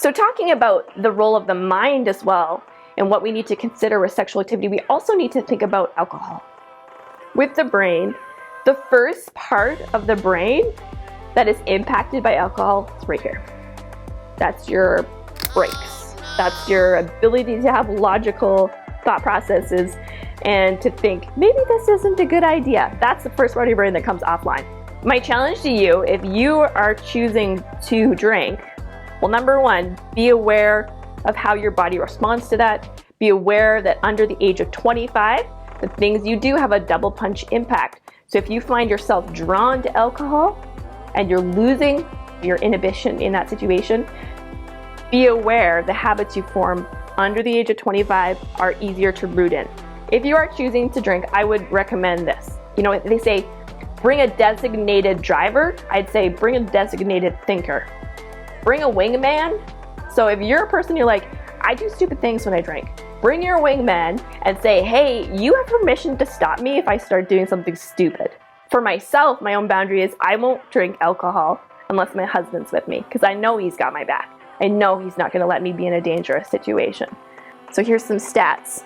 So talking about the role of the mind as well, and what we need to consider with sexual activity, we also need to think about alcohol. With the brain, the first part of the brain that is impacted by alcohol is right here. That's your brakes. That's your ability to have logical thought processes and to think, maybe this isn't a good idea. That's the first part of your brain that comes offline. My challenge to you, if you are choosing to drink, well, number one, be aware of how your body responds to that. Be aware that under the age of 25, the things you do have a double punch impact. So if you find yourself drawn to alcohol and you're losing your inhibition in that situation, be aware the habits you form under the age of 25 are easier to root in. If you are choosing to drink, I would recommend this. You know, they say, bring a designated driver. I'd say bring a designated thinker. Bring a wingman. So if you're a person, you're like, I do stupid things when I drink. Bring your wingman and say, hey, you have permission to stop me if I start doing something stupid. For myself, my own boundary is I won't drink alcohol unless my husband's with me, because I know he's got my back. I know he's not gonna let me be in a dangerous situation. So here's some stats.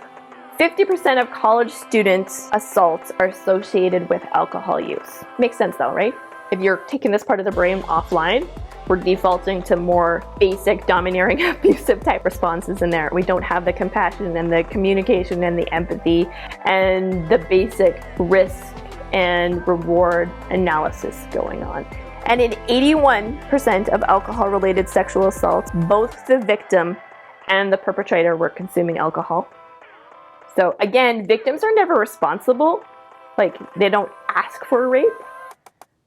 50% of college students' assaults are associated with alcohol use. Makes sense though, right? If you're taking this part of the brain offline, we're defaulting to more basic, domineering, abusive type responses in there. We don't have the compassion and the communication and the empathy and the basic risk and reward analysis going on. And in 81% of alcohol-related sexual assaults, both the victim and the perpetrator were consuming alcohol. So again, victims are never responsible. Like, they don't ask for a rape.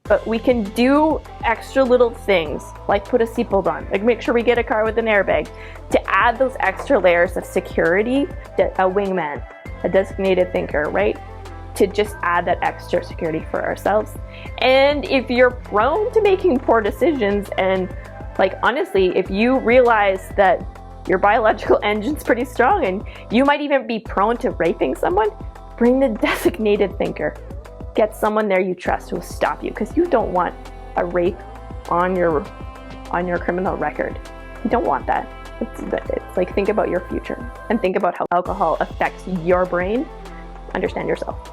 But we can do extra little things, like put a seatbelt on, like make sure we get a car with an airbag, to add those extra layers of security, a wingman, a designated thinker, right? To just add that extra security for ourselves. And if you're prone to making poor decisions, and like honestly, if you realize that your biological engine's pretty strong and you might even be prone to raping someone, bring the designated thinker. Get someone there you trust who will stop you, because you don't want a rape on your criminal record. You don't want that. It's like, think about your future and think about how alcohol affects your brain. Understand yourself.